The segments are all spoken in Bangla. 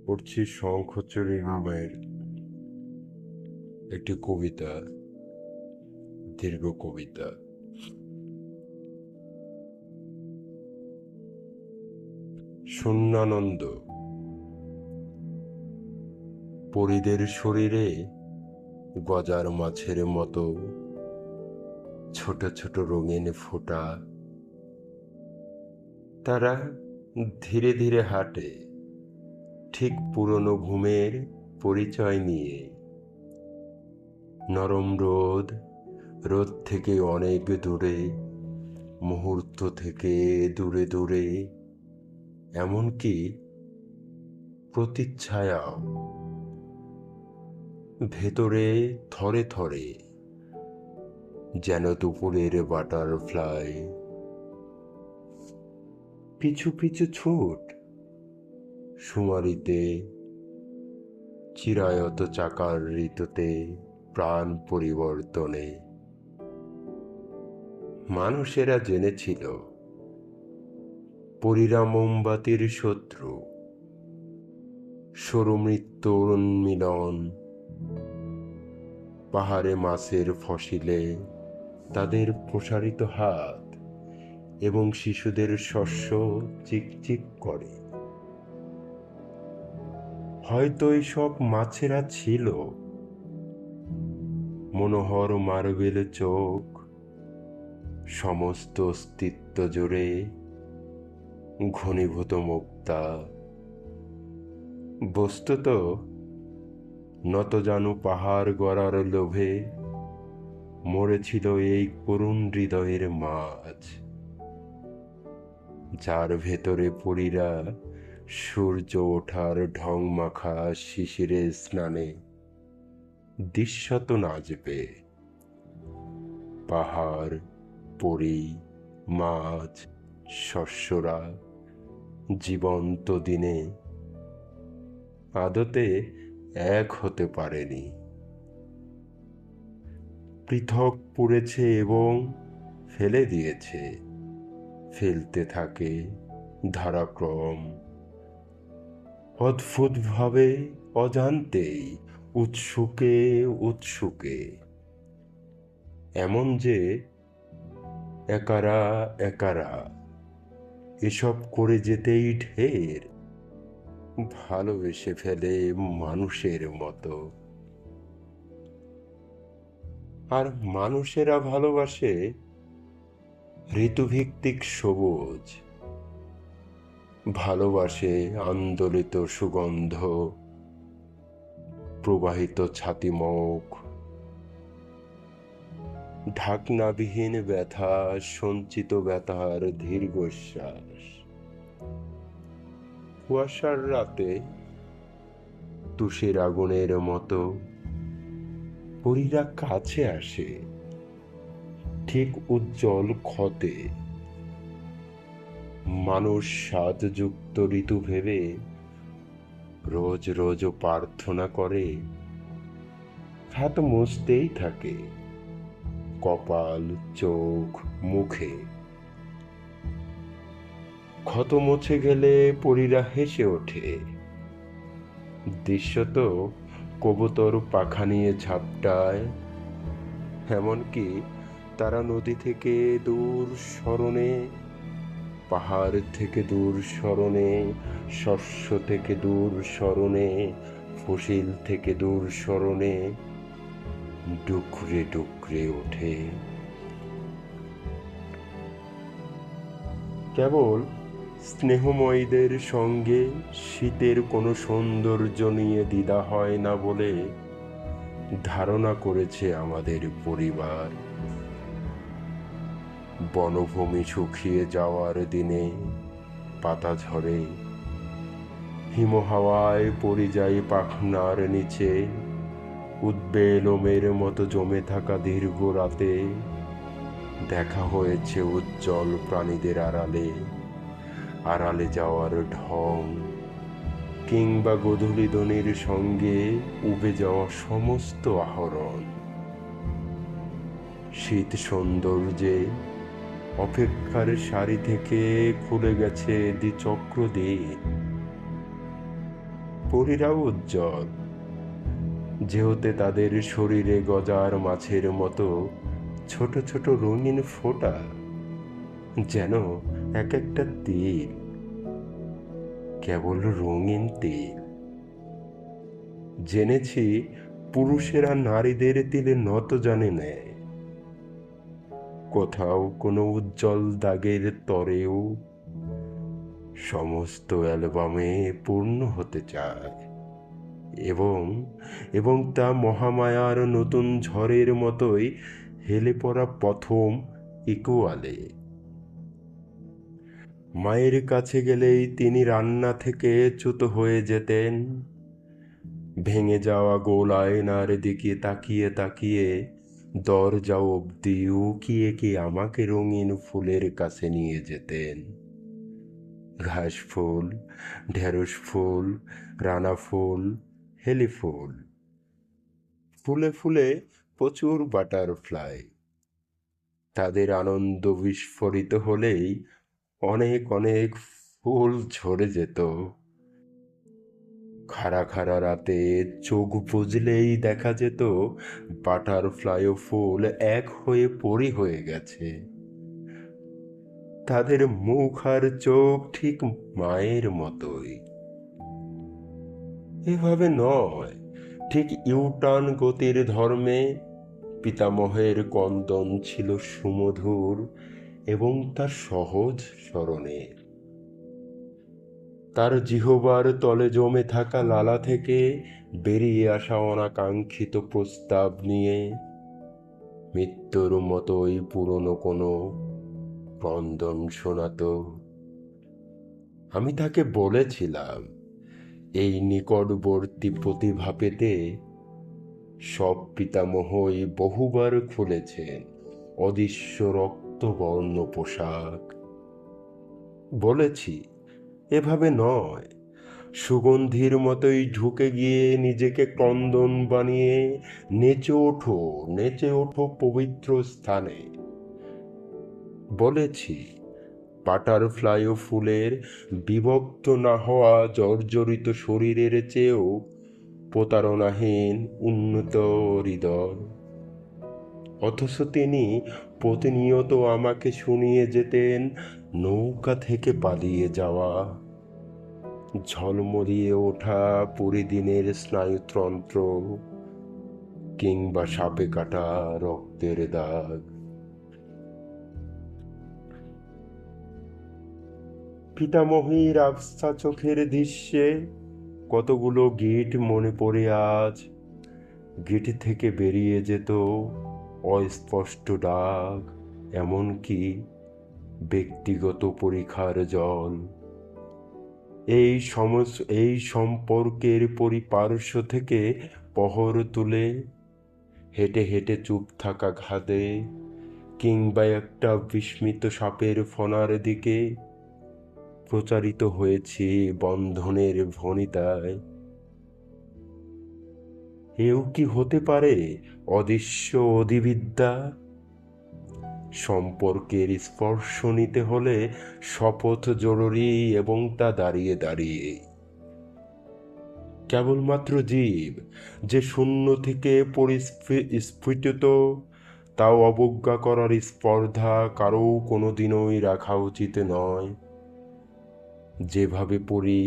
পড়ছি শঙ্খচূড়ী নামের একটি কবিতা, দীর্ঘ কবিতা। শূন্যানন্দ। পরিদের শরীরে গজার মাছের মতো ছোট ছোট রঙিন ফোঁটা। তারা ধীরে ধীরে হাঁটে, ঠিক পুরনো ঘুমের পরিচয় নিয়ে। নরম রোদ, রোদ থেকে অনেক দূরে, মুহূর্ত থেকে দূরে দূরে, এমনকি প্রতিচ্ছায়াও ভেতরে থরে থরে, যেন দুপুরের বাটারফ্লাই। পিছু পিছু ছুট, শুমারিতে, চিরায়ত চাকার ঋতুতে, প্রাণ পরিবর্তনে। মানুষেরা জেনেছিল পরীরা মোমবাতির শত্রু, সরু মৃত্যুর উন্মিলন। পাহাড়ে মাছের ফসিলে তাদের প্রসারিত হাত এবং শিশুদের শস্য চিকচিক করে। হয়তো এইসব মাছেরা ছিল মনোহর মার্বেল চোখ, সমস্ত অস্তিত্ব জুড়ে ঘনীভূত মুক্তা। বস্তুত নতজানু পাহাড় গড়ার লোভে মরেছিল এই করুণ হৃদয়ের মাছ, যার ভেতরে পরীরা সূর্য ওঠার ঢং মাখা শিশিরে স্নানে দৃশ্যত নাচবে। পাহাড়, পরী, মাছ, শস্যরা জীবন্ত দিনে আদতে এক হতে পারেনি। পৃথক পুড়েছে এবং ফেলে দিয়েছে, ফেলতে থাকে ধারাক্রম। অদ্ভুতভাবে, অজান্তেই, উৎসুকে উৎসুকে, এমন যে একারা একারা এসব করে যেতেই ঢের ভালোবেসে ফেলে মানুষের মতো। আর মানুষেরা ভালোবাসে ঋতুভিত্তিক সবুজ, ভালোবাসে আন্দোলিত সুগন্ধ, প্রবাহিত ছাতিমুখ, ঢাকনাবিহীন ব্যথা, সঞ্চিত ব্যথার দীর্ঘশ্বাস। কুয়াশার রাতে তুষের আগুনের মতো পরীরা কাছে আসে, ঠিক উজ্জ্বল ক্ষতে। মানুষ স্বাদযুক্ত ঋতু ভেবে রোজ রোজ প্রার্থনা করে, হাত মুছতেই থাকে কপাল, চোখ, মুখে। ক্ষত মুছে গেলে পরীরা হেসে ওঠে, দৃশ্যত কবুতর পাখা নিয়ে ঝাপটায়। এমনকি তারা নদী থেকে দূর স্মরণে, পাহাড় থেকে দূর স্মরণে, শস্য থেকে দূর স্মরণে, ফসিল থেকে দূর স্মরণে ডুকরে ডুকরে ওঠে। কেবল স্নেহময়ীদের সঙ্গে শীতের কোনো সৌন্দর্য নিয়ে দ্বিধা হয় না বলে ধারণা করেছে আমাদের পরিবার। বনভূমি শুকিয়ে যাওয়ার দিনে পাতা ঝরে, হিমহাওয়ায় পরিযায়ী পাখনার নিচে উদ্বে লোমের মতো জমে থাকা দীর্ঘ রাতে দেখা হয়েছে উজ্জ্বল প্রাণীদের আড়ালে, আড়ালে যাওয়ার ঢং, কিংবা গোধূলি ধ্বনির সঙ্গে উবে যাওয়া সমস্ত আহরণ। শীত সৌন্দর্যে অপেক্ষার সারি থেকে খুলে গেছে দ্বিচক্র দিন। পরীরাও উজ্জ্বল, যেহেতু তাদের শরীরে গজার মাছের মতো ছোট ছোট রঙিন ফোঁটা, যেন এক একটা তিল, কেবল রঙিন তিল। জেনেছি পুরুষেরা নারীদের তিলে নত জানে নেয়, কোথাও কোনো উজ্জ্বল দাগের তরেও সমস্ত অ্যালবামে পূর্ণ হতে চায়, এবং এবং তা মহামায়ার নতুন ঝড়ের মতোই হেলে পড়া প্রথম ইকুয়ালে। মায়ের কাছে গেলেই তিনি রান্না থেকে চ্যুত হয়ে যেতেন, ভেঙে যাওয়া গোল আয়নার দিকে তাকিয়ে তাকিয়ে দরজা অবধি উকিয়ে কি আমাকে রঙিন ফুলের কাছে নিয়ে যেতেন। ঘাস ফুল, ঢেঁড়স ফুল, রানা ফুল, হেলি ফুল, ফুলে ফুলে প্রচুর বাটারফ্লাই। তাদের আনন্দ বিস্ফোরিত হলেই অনেক অনেক ফুল ঝরে যেত। খাড়া খাড়া রাতে চোখ বুজলেই দেখা যেত বাটারফ্লাই ও ফুল এক হয়ে পরি হয়ে গেছে। তাদের মুখ আর চোখ ঠিক মায়ের মতোই। এভাবে নয়, ঠিক ইউটার্ন গতির ধর্মে পিতামহের কন্দন ছিল সুমধুর এবং তার সহজ স্মরণের। তার জিহ্বার তলে জমে থাকা লালা থেকে বেরিয়ে আসা অনাকাঙ্ক্ষিত প্রস্তাব নিয়ে মৃত্যুর মতোই পুরনো কোনো ক্রন্দন শোনাত। আমি তাকে বলেছিলাম, এই নিকটবর্তী প্রতিভা পেতে সব পিতামহই বহুবার খুলেছেন অদৃশ্য রক্তবর্ণ পোশাক। বলেছি, এভাবে নয়, সুগন্ধির মতোই ঢুকে গিয়ে নিজেকে ক্রন্দন বানিয়ে নেচে ওঠো, নেচে ওঠো পবিত্র স্থানে। বলেছি, বাটারফ্লাই ও ফুলের বিভক্ত না হওয়া জর্জরিত শরীরের চেয়েও প্রতারণাহীন উন্নত হৃদয়। অথচ তিনি প্রতিনিয়ত আমাকে শুনিয়ে যেতেন নৌকা থেকে পালিয়ে যাওয়া, ঝলমলিয়ে ওঠা পরিদিনের স্নায়ুতন্ত্র, কিংবা সাপে কাটা রক্তের দাগ। পিতামহীর আবছা চোখের দৃশ্যে কতগুলো গিট মনে পড়ে আজ। গিট থেকে বেরিয়ে যেত অস্পষ্ট ডাক, এমনকি ব্যক্তিগত পরীক্ষার জল। এই সম্পর্কের পরিপার্শ্ব থেকে প্রহর তুলে হেঁটে হেঁটে চুপ থাকা ঘাদে, কিংবা একটা বিস্মিত সাপের ফণার দিকে প্রচারিত হয়েছি বন্ধনের ভনিতায়। এও কি হতে পারে অদৃশ্য অধিবিদ্যা? সম্পর্কের স্পর্শ নিতে হলে শপথ জরুরি, এবং তা দাঁড়িয়ে দাঁড়িয়ে। কেবলমাত্র জীব যে শূন্য থেকে পরিস্ফুটিত, তাও অবজ্ঞা করার স্পর্ধা কারও কোনোদিনই রাখা উচিত নয়। যেভাবে পড়ি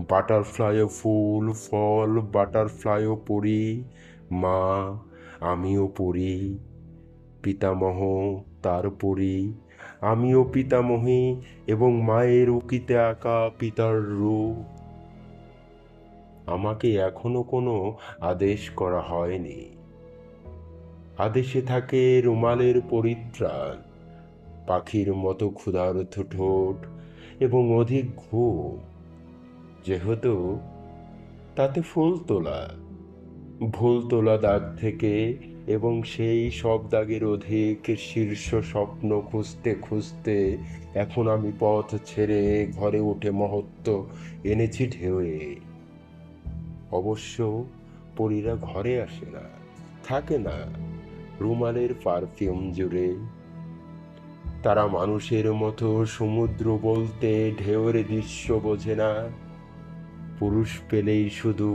বাটারফ্লাইও ফুল ফল, বাটারফ্লাইও পড়ি মা, আমিও পড়ি পিতামহ, তার পড়ি আমিও পিতামহী, এবং মায়ের উকিতে আঁকা পিতার রূপ। আমাকে এখনো কোনো আদেশ করা হয়নি। আদেশে থাকে রুমালের পরিত্রাণ, পাখির মতো ক্ষুধার্ত ঠোঁট, এবং অধিক ঘুম, যেহেতু তাতে ভুল তোলা দাগ থেকে, এবং সেই সব দাগের অধিক শীর্ষ স্বপ্ন খুঁজতে খুঁজতে এখন আমি পথ ছেড়ে ঘরে উঠে মহত্ব এনেছি ঢেউয়ে। অবশ্য পরীরা ঘরে আসে না, থাকে না রুমালের পারফিউম জুড়ে। তারা মানুষের মতো সমুদ্র বলতে ঢেউয়ের দৃশ্য বোঝে না, পুরুষ পেলেই শুধু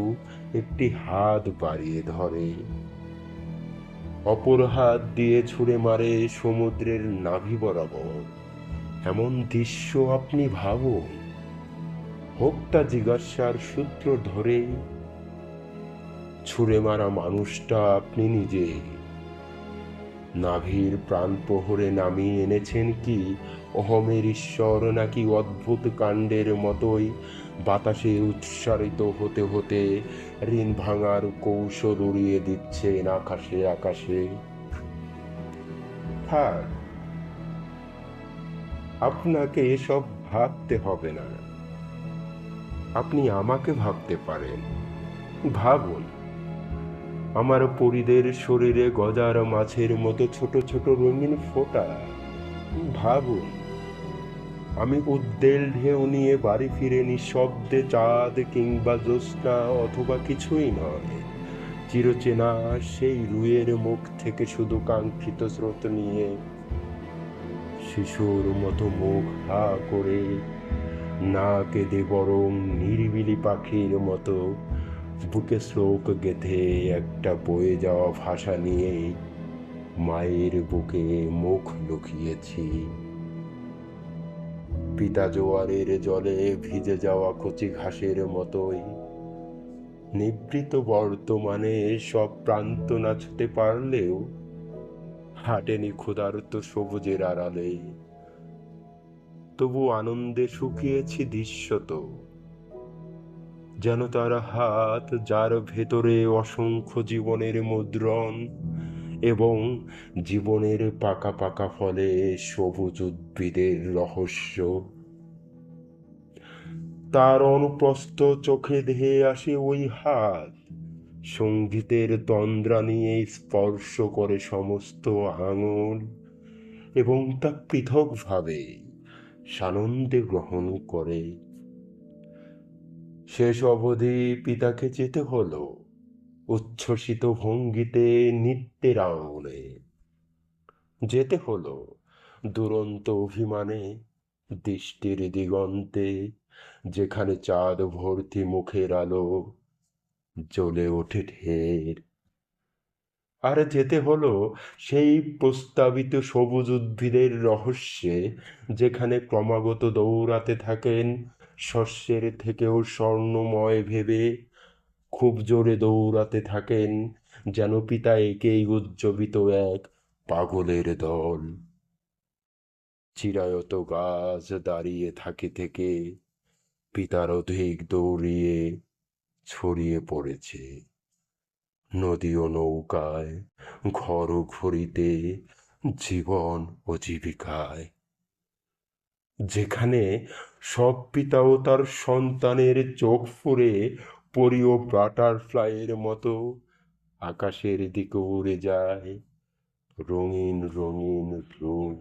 একটি হাত বাড়িয়ে ধরে, অপর হাত দিয়ে ছুঁড়ে মারে সমুদ্রের নাভি বরাবর। এমন দৃশ্য আপনি ভাবুন, হোকটা জিজ্ঞাসার সূত্র ধরে ছুঁড়ে মারা মানুষটা আপনি নিজে। নাভির প্রাণ প্রহরে নামিয়ে এনেছেন কি অহমের ঈশ্বর, নাকি অদ্ভুত কাণ্ডের মতোই বাতাসে উচ্চারিত হতে হতে ঋণ ভাঙার কৌশল উড়িয়ে দিচ্ছেন আকাশে আকাশে? থাক, আপনাকে এসব ভাবতে হবে না। আপনি আমাকে ভাবতে পারেন। ভাবুন, আমার পরিদের শরীরে গজার মাছের মতো ছোট ছোট রঙিন ফোঁটা। ভাবুন, আমি উদ্বেল ঢেউ নিয়ে বাড়ি ফিরে নিঃশব্দে চাঁদ কিংবা জ্যোৎস্না অথবা কিছুই নয়, চিরচেনা সেই রুইয়ের মুখ থেকে শুধু কাঙ্ক্ষিত স্রোত নিয়ে শিশুর মতো মুখ হা করে, না কেঁদে বরং নিরিবিলি পাখির মতো বুকে শ্লোক গেঁথে একটা বয়ে যাওয়া ভাষা নিয়ে মায়ের বুকে মুখ লুকিয়েছি। পিতা জোয়ারের জলে ভিজে যাওয়া কচি ঘাসের মতোই নিভৃত বর্তমানে সব প্রান্ত নাচতে পারলেও হাঁটেনি ক্ষুধার্ত সবুজের আড়ালে। তবু আনন্দে শুকিয়েছি দৃশ্যত, যেন তার হাত যার ভেতরে অসংখ্য জীবনের মুদ্রণ, এবং জীবনের পাকা পাকা ফলে সবুজ উদ্ভিদের রহস্য। তার অনুপ্রস্থ চোখে ধেয়ে আসে ওই হাত, সঙ্গীতের তন্দ্রা নিয়ে স্পর্শ করে সমস্ত আঙুল, এবং তা পৃথকভাবে সানন্দে গ্রহণ করে। শেষ অবধি পিতাকে যেতে হলো উচ্ছ্বসিত ভঙ্গিতে, নৃত্যের আঙুলে যেতে হলো দুরন্ত অভিমানে, দৃষ্টির দিগন্তে যেখানে চাঁদ ভর্তি মুখের আলো জ্বলে ওঠে ঢের। আর যেতে হলো সেই প্রস্তাবিত সবুজ উদ্ভিদের রহস্যে, যেখানে ক্রমাগত দৌড়াতে থাকেন শস্যের থেকেও স্বর্ণময় ভেবে, খুব জোরে দৌড়াতে থাকেন যেন পিতা একেই উজ্জীবিত এক পাগলের দল। চিরায়ত গাছ দাঁড়িয়ে থাকে থেকে পিতার অধিক দৌড়িয়ে ছড়িয়ে পড়েছে নদী ও নৌকায়, ঘর ও ঘড়িতে, জীবন ও জীবিকায়, যেখানে সব পিতাও তার সন্তানের চোখ ফুঁড়ে পরি ও বাটারফ্লাইয়ের মতো আকাশের দিকে উড়ে যায় রঙিন রঙিন রূপ।